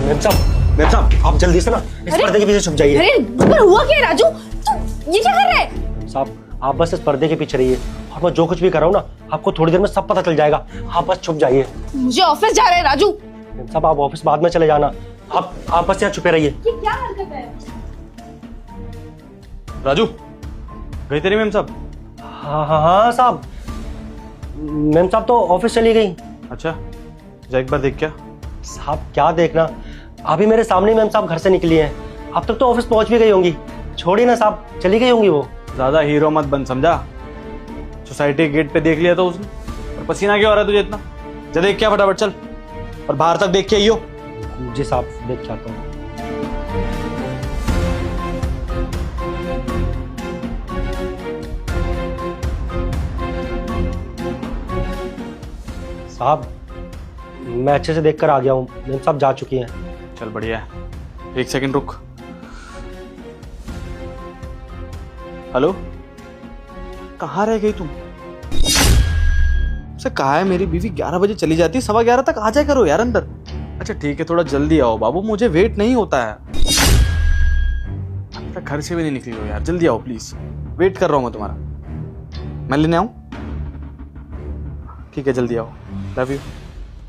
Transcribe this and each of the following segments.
Ma'am साहब आप जल्दी से ना इस पर्दे के पीछे छुप जाइए। अरे हुआ क्या राजू, तू ये क्या कर रहा है? साहब आप बस इस पर्दे के पीछे रहिए और मैं जो कुछ भी कर रहा हूँ ना आपको थोड़ी देर में सब पता चल जाएगा। आप बस छुप जाइए। मुझे ऑफिस जा रहा है राजू। मैम साहब आप ऑफिस बाद में चले जाना, आप बस यहाँ छुपे रहिए। ये क्या हरकत है? राजू गई तेरी मैम साहब? हाँ साहब, मैम साहब तो ऑफिस चली गई। अच्छा जा एक बार देख। क्या साहब क्या देखना, अभी मेरे सामने मैम साहब घर से निकली हैं, अब तक तो ऑफिस पहुंच भी गई होंगी। छोड़िए ना साहब, चली गई होंगी वो। ज्यादा हीरो मत बन, समझा? सोसाइटी के गेट पे देख लिया तो उसने, और पसीना क्यों आ रहा है तुझे इतना? जा देख क्या, फटाफट चल और बाहर तक देख के आइयो। जी साहब देख के आता हूँ। साहब मैं अच्छे से देखकर आ गया हूँ, मैम साहब जा चुकी हैं। चल बढ़िया है, एक सेकंड रुक। हेलो, कहाँ रह गई तुम? से कहा है मेरी बीवी 11 बजे चली जाती है, 11:15 तक आ जाए करो यार अंदर। अच्छा ठीक है, थोड़ा जल्दी आओ बाबू, मुझे वेट नहीं होता है। अब तक घर से भी नहीं निकली हो यार, जल्दी आओ प्लीज, वेट कर रहा हूँ मैं तुम्हारा। मैं लेने आऊँ? ठीक है जल्दी आओ, लव यू।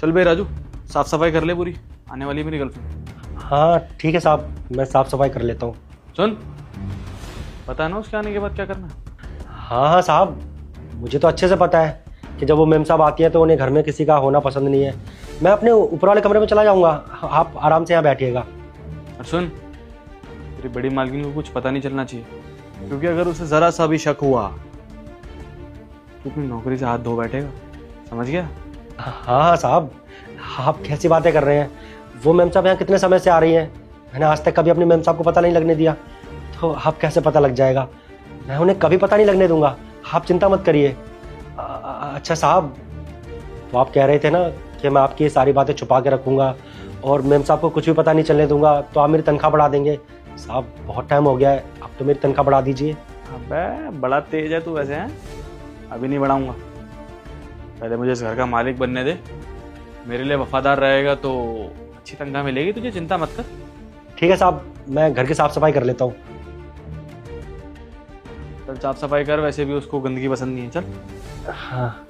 चल भाई राजू, साफ सफाई कर ले पूरी, आने वाली है मेरी गर्लफ्रेंड। हाँ ठीक है साहब, मैं साफ सफाई कर लेता हूँ। सुन, पता है ना उसके आने के बाद क्या करना है? हाँ साहब, मुझे तो अच्छे से पता है कि जब वो मैम साहब आती हैं तो उन्हें घर में किसी का होना पसंद नहीं है। मैं अपने ऊपर वाले कमरे में चला जाऊँगा, आप आराम से यहाँ बैठिएगा। और सुन, तेरी बड़ी मालकिन को कुछ पता नहीं चलना चाहिए, क्योंकि अगर उसे जरा सा भी शक हुआ तो अपनी नौकरी से हाथ धो बैठेगा, समझ गया? हाँ साहब, आप कैसी बातें कर रहे हैं? वो मैम साहब यहाँ कितने समय से आ रही हैं, मैंने आज तक कभी अपनी मैम साहब को पता नहीं लगने दिया, तो आप कैसे पता लग जाएगा? मैं उन्हें कभी पता नहीं लगने दूंगा, आप चिंता मत करिए। अच्छा साहब, तो आप कह रहे थे ना कि मैं आपकी ये सारी बातें छुपा के रखूंगा और मैम साहब को कुछ भी पता नहीं चलने दूंगा, तो आप मेरी तनख्वाह बढ़ा देंगे। साहब बहुत टाइम हो गया है, अब तो मेरी तनख्वाह बढ़ा दीजिए। अबे बड़ा तेज है तू वैसे, हैं? अभी नहीं बढ़ाऊंगा, पहले मुझे इस घर का मालिक बनने दे। मेरे लिए वफादार रहेगा तो अच्छी तनख्वाह मिलेगी तुझे, चिंता मत कर। ठीक है साहब, मैं घर की साफ सफाई कर लेता हूँ। चल साफ सफाई कर, वैसे भी उसको गंदगी पसंद नहीं है। चल। हाँ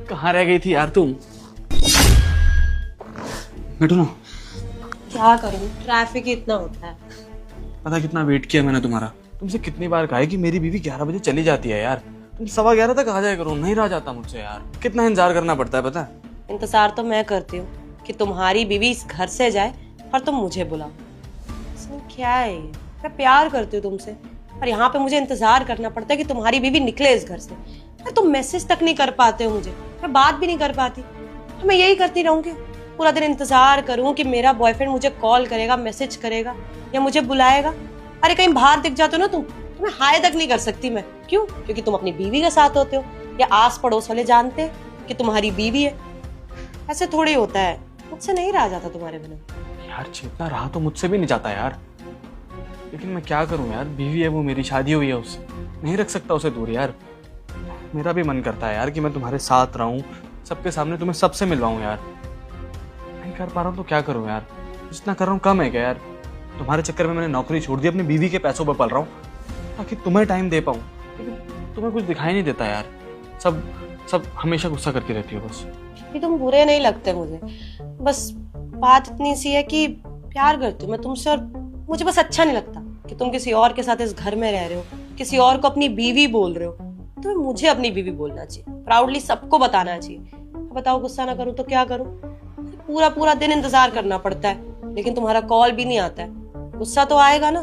कहाँ रह गई थी यार तुम? बैठो ना। क्या करूं, ट्रैफिक इतना होता है। पता कितना वेट किया मैंने तुम्हारा, तुमसे कितनी बार कहा है कि मेरी बीवी 11 बजे चली जाती है यार, तुम 11:15 तक आ जाया करो। नहीं रहा जाता मुझसे यार, कितना इंतजार करना पड़ता है पता है? इंतजार तो मैं करती हूँ कि तुम्हारी बीवी इस घर से जाए और तुम मुझे बुलाओ। इसमें क्या है ये? मैं प्यार करती हूँ तुमसे, और यहाँ पे मुझे इंतजार करना पड़ता है कि तुम्हारी बीवी निकले इस घर से। अरे तुम मैसेज तक नहीं कर पाते हो मुझे, मैं बात भी नहीं कर पाती, तो मैं यही करती रहूंगी? पूरा दिन इंतजार करूँ कि मेरा बॉयफ्रेंड मुझे कॉल करेगा, मैसेज करेगा या मुझे बुलाएगा? अरे कहीं बाहर दिख जाते हो ना तुम, तुम्हें हाय तक नहीं कर सकती मैं। क्यों? क्योंकि तुम अपनी बीवी के साथ होते हो, या आस पड़ोस वाले जानते हैं कि तुम्हारी बीवी है। ऐसे थोड़ी होता है, मुझसे नहीं रहा जाता तुम्हारे बिना। यार जितना रहा तो मुझसे भी नहीं जाता यार, लेकिन मैं क्या करूं यार, बीवी है वो मेरी, शादी हुई है उससे, नहीं रख सकता उसे दूर यार। मेरा भी मन करता है यार कि मैं तुम्हारे साथ रहूं, सबके सामने तुम्हें सबसे मिलवाऊं यार, नहीं कर पा रहा हूं तो क्या करूं यार? जितना कर रहा हूं कम है क्या यार? तुम्हारे चक्कर में मैंने नौकरी छोड़ दी, अपनी बीवी के पैसों पर पल रहा हूं ताकि तुम्हें टाइम दे पाऊं, लेकिन तुम्हें कुछ दिखाई नहीं देता यार। सब हमेशा गुस्सा करती रहती हो बस। कि तुम बुरे नहीं लगते मुझे, बस बात इतनी सी है कि प्यार करती हूँ मैं तुमसे, और मुझे बस अच्छा नहीं लगता कि तुम किसी और के साथ इस घर में रह रहे हो, किसी और को अपनी बीवी बोल रहे हो। तुम्हें मुझे अपनी बीवी बोलना चाहिए, प्राउडली सबको बताना चाहिए। बताओ गुस्सा ना करूँ तो क्या करूँ? पूरा पूरा दिन इंतजार करना पड़ता है, लेकिन तुम्हारा कॉल भी नहीं आता है। गुस्सा तो आएगा ना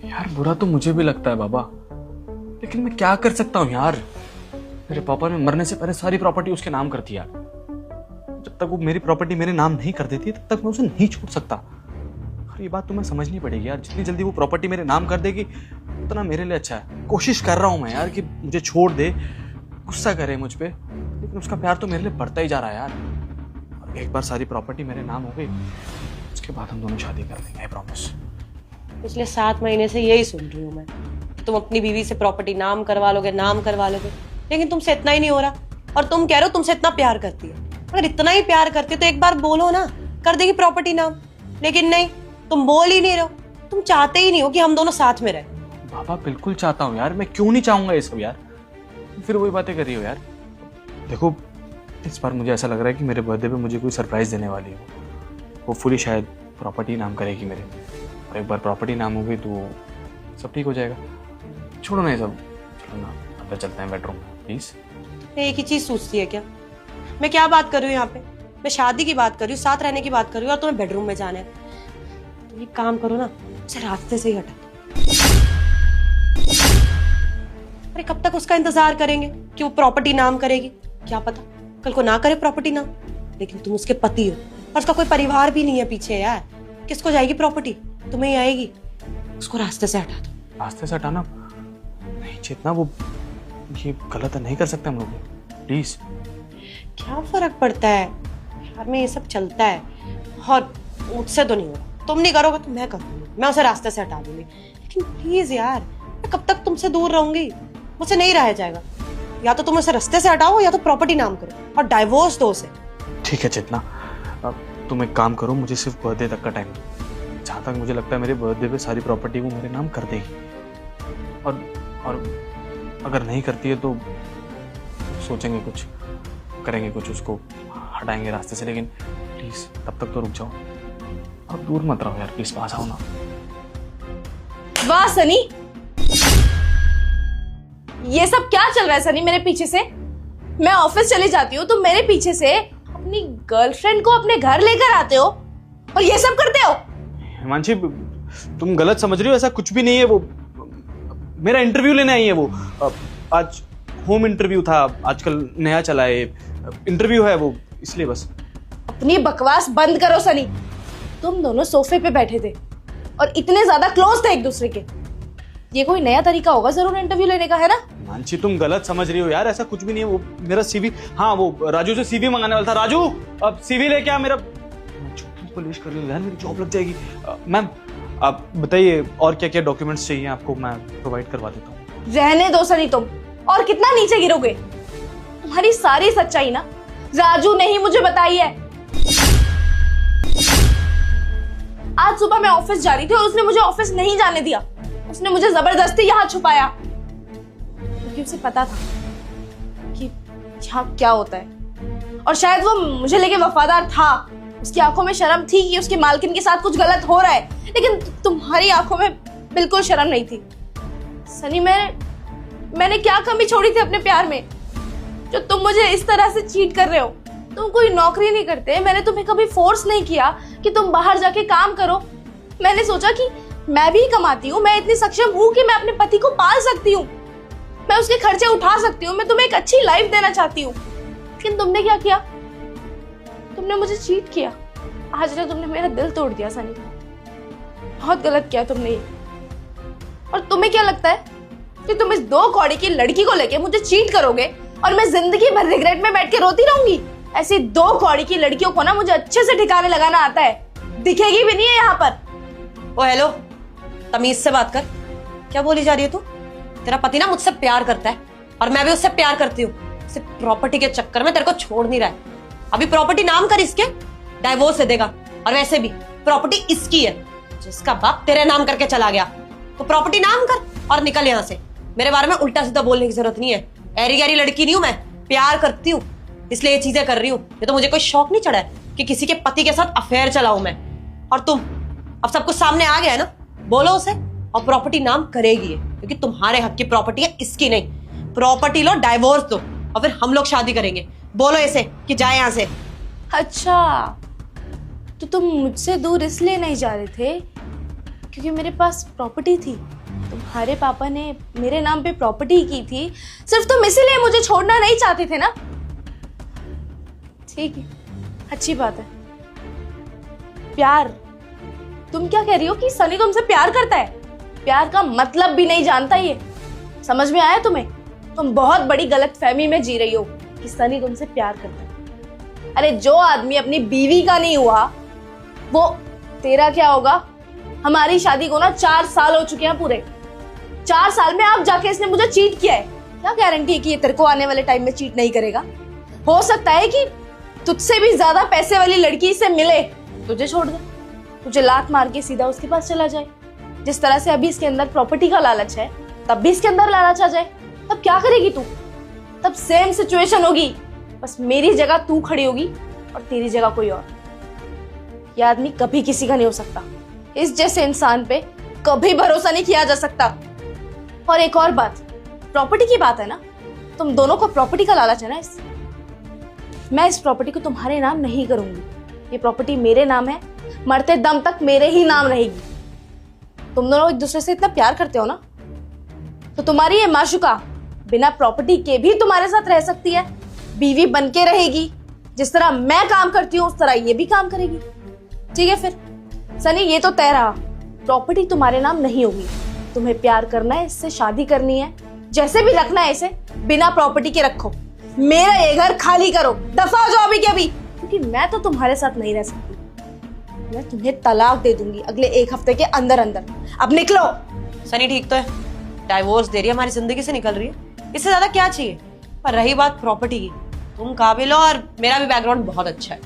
यार? बुरा तो मुझे भी लगता है बाबा, लेकिन मैं क्या कर सकता हूँ यार? मेरे पापा ने मरने से पहले सारी प्रॉपर्टी उसके नाम कर दिया, जब तक वो मेरी प्रॉपर्टी मेरे नाम नहीं कर देती तब तक मैं उसे नहीं छोड़ सकता। और ये बात तुम्हें समझनी पड़ेगी यार, जितनी जल्दी वो प्रॉपर्टी मेरे नाम कर देगी उतना मेरे लिए अच्छा है। कोशिश कर रहा हूं मैं यार कि मुझे छोड़ दे, गुस्सा करे मुझ पे, लेकिन उसका प्यार तो मेरे लिए बढ़ता ही जा रहा है यार। और एक बार सारी प्रॉपर्टी मेरे नाम हो गई, उसके बाद हम दोनों शादी कर लेंगे, आई प्रॉमिस। पिछले 7 महीने से यही सुन रही हूँ मैं, तुम अपनी बीवी से प्रॉपर्टी नाम करवा लोगे, लेकिन तुमसे इतना ही नहीं हो रहा। और तुम कह रहे हो तुमसे इतना प्यार करती है। अगर इतना ही प्यार करती है तो एक बार बोलो ना, कर देगी प्रॉपर्टी नाम। लेकिन नहीं, तुम बोल ही नहीं रहे हो। तुम चाहते ही नहीं हो कि हम दोनों साथ में रहे। बाबा बिल्कुल चाहता हूँ यार, मैं क्यों नहीं चाहूंगा ये सब यार। फिर वही बातें कर रही हो यार। देखो इस बार मुझे ऐसा लग रहा है कि मेरे बर्थडे पे मुझे कोई सरप्राइज देने वाली है। होपफुली शायद प्रॉपर्टी नाम करेगी मेरे, और एक बार प्रॉपर्टी नाम हो गई तो सब ठीक हो जाएगा। छोड़ो ना ये सब, चलो ना अंदर चलते हैं बेडरूम में प्लीज। एक ही चीज सोचती है क्या? मैं क्या बात कर रही हूँ यहाँ पे? मैं शादी की बात कर रही हूँ, साथ रहने की बात कर रही हूँ, और तुम्हें बेडरूम में जाना है। तुम एक काम करो ना, उसे रास्ते से ही हटा दो। अरे कब तक उसका इंतजार करेंगे कि वो प्रॉपर्टी नाम करेगी? क्या पता कल को ना करे प्रॉपर्टी नाम। लेकिन तुम उसके पति हो और उसका कोई परिवार भी नहीं है पीछे यार। किसको जाएगी प्रॉपर्टी? तुम्हें ही आएगी। उसको रास्ते से हटा दो। रास्ते से हटाना नहीं, चेतना वो ये गलत नहीं कर सकते हम लोग, प्लीज। क्या फर्क पड़ता है यार, में ये सब चलता है और मुझसे तो नहीं होगा। तुम नहीं करोगे तो मैं करूंगी, मैं उसे रास्ते से हटा दूंगी। लेकिन प्लीज यार, मैं कब तक तुमसे दूर रहूंगी? मुझसे नहीं रहा जाएगा। या तो तुम उसे रास्ते से हटाओ या तो प्रॉपर्टी नाम करो और डाइवोर्स दो उसे। ठीक है चेतना, अब तुम एक काम करो, मुझे सिर्फ बर्थडे तक का टाइम दो। जहाँ तक मुझे लगता है मेरे बर्थडे पे सारी प्रॉपर्टी वो मेरे नाम कर देगी, और अगर नहीं करती है तो सोचेंगे कुछ, करेंगे कुछ, उसको हटाएंगे रास्ते से। लेकिन प्लीज तब तक तो रुक जाओ, अब दूर मत रहो यार, प्लीज पास आओ ना। वाह सनी, ये सब क्या चल रहा है सनी मेरे पीछे से? मैं ऑफिस चली जाती हूँ, तुम मेरे पीछे से अपनी गर्लफ्रेंड को अपने घर लेकर आते हो और ये सब करते हो। हिमांशी तुम गलत समझ रही हो, ऐसा कुछ भी नहीं है। वो मेरा इंटरव्यू लेने आई है। वो आज होम इंटरव्यू था, आजकल नया चला है इंटरव्यू है वो, इसलिए बस। अपनी बकवास बंद करो सनी। तुम दोनों सोफे पे बैठे थे और इतने ज्यादा क्लोज थे एक दूसरे के। ये कोई नया तरीका होगा जरूर इंटरव्यू लेने का, है ना? मानसी तुम गलत समझ रही हो यार, ऐसा कुछ भी नहीं है। वो मेरा सीवी, हाँ वो राजू से सीवी मंगाने वाला था। राजू अब सीवी लेके आ मेरा। पुलिस कर रही हूँ यार, मेरी जॉब लग जाएगी। मैम आप बताइए और क्या क्या डॉक्यूमेंट्स चाहिए आपको, मैं प्रोवाइड करवा देता हूँ। रहने दो सनी, तुम और कितना नीचे गिरोगे? तुम्हारी सारी सच्चाई ना राजू ने ही मुझे बताई है। आज सुबह मैं ऑफिस जा रही थी और उसने मुझे ऑफिस नहीं जाने दिया। उसने मुझे जबरदस्ती यहाँ छुपाया क्योंकि उसे पता था कि यहाँ क्या होता है, और शायद वो मुझे लेके वफादार था। उसकी आंखों में शर्म थी कि उसके मालकिन के साथ कुछ गलत हो रहा है, लेकिन तुम्हारी आंखों में बिल्कुल शर्म नहीं थी। सनी मैंने क्या कमी छोड़ी थी अपने प्यार में जो तुम मुझे इस तरह से चीट कर रहे हो? तुम कोई नौकरी नहीं करते, मैंने तुम्हें कभी फोर्स नहीं किया कि तुम बाहर जाके काम करो। मैंने सोचा कि मैं भी कमाती हूँ, मैं इतनी सक्षम हूँ कि मैं अपने पति को पाल सकती हूँ, मैं उसके खर्चे उठा सकती हूँ, मैं तुम्हें एक अच्छी लाइफ देना चाहती हूँ। लेकिन तुमने क्या किया? तुमने मुझे चीट किया। आज ने तुमने मेरा दिल तोड़ दिया सनी, बहुत गलत किया तुमने ये। और तुम्हें क्या लगता है कि तुम इस 2 कौड़ी की लड़की को लेके मुझे चीट करोगे और मैं जिंदगी भर रिग्रेट में बैठ के रोती रहूंगी? ऐसी 2 कौड़ी की लड़कियों को ना मुझे अच्छे से ठिकाने लगाना आता है, दिखेगी भी नहीं है यहाँ पर। ओ हेलो, तमीज से बात कर। क्या बोली जा रही है तू? तेरा पति ना मुझसे प्यार करता है और मैं भी उससे प्यार करती हूँ। सिर्फ प्रॉपर्टी के चक्कर में तेरे को छोड़ नहीं रहा है। अभी प्रॉपर्टी नाम कर इसके, डाइवोर्स दे देगा। और वैसे भी प्रॉपर्टी इसकी है, जिसका बाप तेरे नाम करके चला गया। तो प्रॉपर्टी नाम कर और निकल यहाँ से। मेरे बारे में उल्टा सीधा बोलने की जरूरत नहीं है। ऐरी गैरी लड़की नहीं हूं मैं, प्यार करती हूँ इसलिए ये चीजें कर रही हूँ। ये तो मुझे कोई शौक नहीं चढ़ा है कि किसी के पति के साथ अफेयर चलाऊं मैं। और तुम, अब सब कुछ सामने आ गया है ना, बोलो उसे। और प्रॉपर्टी नाम करेगी ये, क्योंकि तुम्हारे हक की प्रॉपर्टी है, इसकी नहीं। प्रॉपर्टी लो, डाइवोर्स दो और फिर हम लोग शादी करेंगे। बोलो इसे कि जाए यहाँ से। अच्छा, तो तुम मुझसे दूर इसलिए नहीं जा रहे थे क्योंकि मेरे पास प्रॉपर्टी थी? तुम्हारे पापा ने मेरे नाम पे प्रॉपर्टी की थी, सिर्फ तुम इसीलिए मुझे छोड़ना नहीं चाहते थे ना? ठीक है, अच्छी बात है। प्यार, तुम क्या कह रही हो कि सनी तुमसे प्यार करता है? प्यार का मतलब भी नहीं जानता ये, समझ में आया तुम्हें? तुम बहुत बड़ी गलतफहमी में जी रही हो कि सनी तुमसे प्यार करता है। अरे जो आदमी अपनी बीवी का नहीं हुआ वो तेरा क्या होगा? हमारी शादी को ना 4 साल हो चुके हैं पूरे। 4 साल में अब जाके इसने मुझे चीट किया है। क्या गारंटी है कि ये तेरे को आने वाले टाइम में चीट नहीं करेगा? हो सकता है कि तुझसे भी ज्यादा पैसे वाली लड़की से मिले, तुझे छोड़ दे, तुझे लात मार के सीधा उसके पास चला जाए। जिस तरह से अभी इसके अंदर प्रॉपर्टी का लालच है, तब भी इसके अंदर लालच आ जाए, तब क्या करेगी तू? तब सेम सिचुएशन होगी, बस मेरी जगह तू खड़ी होगी और तेरी जगह कोई और। यह आदमी कभी किसी का नहीं हो सकता। इस जैसे इंसान पे कभी भरोसा नहीं किया जा सकता। और एक और बात, प्रॉपर्टी की बात है ना, तुम दोनों को प्रॉपर्टी का लालच है ना। मैं इस प्रॉपर्टी को तुम्हारे नाम नहीं करूंगी। ये प्रॉपर्टी मेरे नाम है, मरते दम तक मेरे ही नाम रहेगी। तुम दोनों एक दूसरे से इतना प्यार करते हो ना, तो तुम्हारी ये माशुका बिना प्रॉपर्टी के भी तुम्हारे साथ रह सकती है, बीवी बन के रहेगी। जिस तरह मैं काम करती हूँ उस तरह ये भी काम करेगी। ठीक है फिर सनी, ये तो तय रहा, प्रॉपर्टी तुम्हारे नाम नहीं होगी। तुम्हें प्यार करना है, इससे शादी करनी है, जैसे भी रखना है इसे, बिना प्रॉपर्टी के रखो। मेरा ये घर खाली करो, दफा हो जाओ अभी के अभी, क्योंकि मैं तो तुम्हारे साथ नहीं रह सकती। मैं तुम्हें तलाक दे दूंगी अगले 1 हफ्ते के अंदर अंदर। अब निकलो। सनी ठीक तो है, डाइवोर्स दे रही है, हमारी जिंदगी से निकल रही है, इससे ज्यादा क्या चाहिए? पर रही बात प्रॉपर्टी की, तुम काबिल हो और मेरा भी बैकग्राउंड बहुत अच्छा है,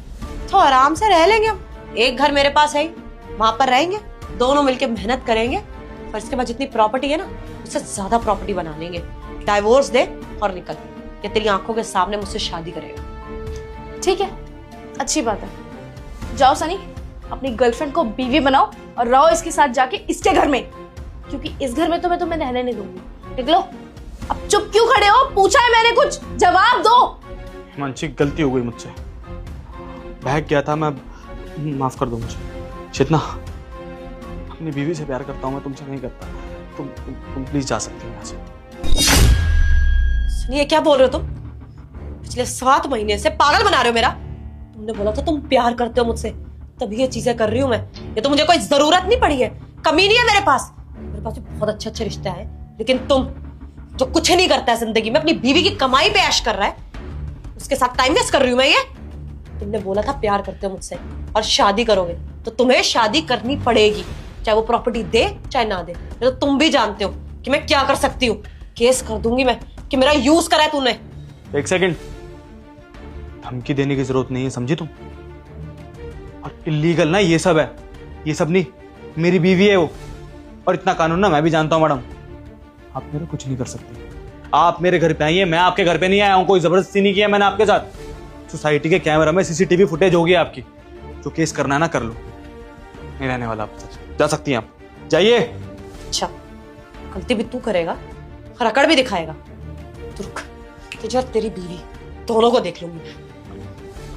तो आराम से रह लेंगे हम। एक घर मेरे पास है, वहां पर रहेंगे, दोनों मिलके मेहनत करेंगे, और इसके बाद जितनी प्रॉपर्टी है ना, उससे ज्यादा प्रॉपर्टी बना लेंगे। डाइवोर्स दे और निकल, ये तेरी आंखों के सामने मुझसे शादी करेगा। ठीक है, अच्छी बात है। जाओ सनी, अपनी गर्लफ्रेंड को बीवी बनाओ और रहो इसके साथ जाके इसके घर में, क्योंकि इस घर में तो मैं तुम्हें रहने नहीं दूंगी। निकलो। अब चुप क्यों खड़े हो? पूछा है मैंने कुछ, जवाब दो। हिमांशी, गलती हो गई मुझसे, बहक गया था मैं, माफ कर दो मुझे। चेतना, अपनी बीवी से प्यार करता हूँ मैं, तुमसे नहीं करता। तुम प्लीज जा सकती हो यहाँ से। ये क्या बोल रहे हो तुम? पिछले 7 महीने से पागल बना रहे हो मेरा। तुमने बोला था तुम प्यार करते हो मुझसे, तभी ये चीजें कर रही हूं मैं। ये तो मुझे कोई जरूरत नहीं पड़ी है, कमी नहीं है मेरे पास भी बहुत अच्छे अच्छे रिश्ते हैं, लेकिन तुम जो कुछ नहीं करता है जिंदगी में, अपनी बीवी की कमाई पे ऐश कर रहा है, उसके साथ टाइम वेस्ट कर रही हूं मैं। ये तुमने बोला था प्यार करते हो मुझसे और शादी करोगे, तो तुम्हें शादी करनी पड़ेगी, चाहे वो प्रॉपर्टी दे चाहे ना दे। तो तुम भी जानते हो कि मैं क्या कर सकती हूँ, केस कर दूंगी मैं कि मेरा यूज करा है तूने। 1 सेकंड, धमकी देने की जरूरत नहीं है, समझी तुम? और इलीगल ना ये सब है, ये सब नहीं, मेरी बीवी है वो, और इतना कानून ना मैं भी जानता हूं मैडम। आप मेरे कुछ नहीं कर सकते। आप मेरे घर पे आई हैं, मैं आपके घर पे नहीं आया हूं, कोई जबरदस्ती नहीं किया मैंने आपके साथ। सोसाइटी के कैमरा में सीसीटीवी फुटेज होगी आपकी, जो केस करना है ना कर लो, नहीं रहने वाला आपके साथ। जा सकती हैं आप, जाइए। अच्छा, गलती भी तू करेगा और अकड़ भी दिखाएगा। रुक, तुझे और तेरी बीवी दोनों को देख लूंगी।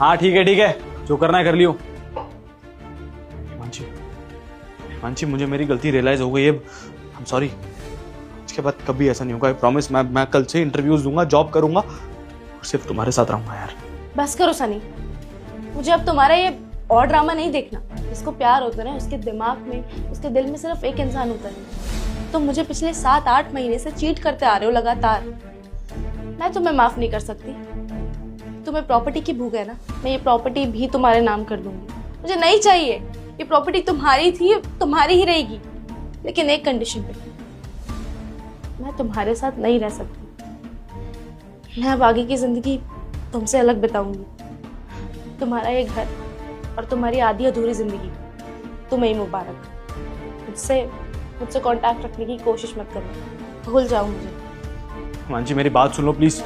हाँ ठीक है, जो करना है कर लियो। हिमांशी, मुझे मेरी गलती रियलाइज हो गई है, आई एम सॉरी। इसके बाद कभी ऐसा नहीं होगा, आई प्रॉमिस। मैं कल से इंटरव्यूज दूंगा, जॉब करूंगा और सिर्फ तुम्हारे साथ रहूंगा यार। बस करो सनी, मुझे अब तुम्हारा ये और ड्रामा नहीं देखना। जिसको प्यार होता है ना, उसके दिमाग में, उसके दिल में सिर्फ एक इंसान होता है। तुम मुझे पिछले 7-8 महीने से चीट करते आ रहे हो लगातार। मैं तुम्हें माफ नहीं कर सकती। तुम्हें प्रॉपर्टी की भूख है ना, मैं ये प्रॉपर्टी भी तुम्हारे नाम कर दूंगी। मुझे नहीं चाहिए, ये प्रॉपर्टी तुम्हारी थी, तुम्हारी ही रहेगी, लेकिन एक कंडीशन पे, मैं तुम्हारे साथ नहीं रह सकती। मैं अब आगे की जिंदगी तुमसे अलग बिताऊंगी। तुम्हारा ये घर और तुम्हारी आधी अधूरी जिंदगी तुम्हें ही मुबारक। मुझसे कांटेक्ट रखने की कोशिश मत करना, भूल जाओ मुझे। हिमांशी, मेरी बात सुन लो प्लीज।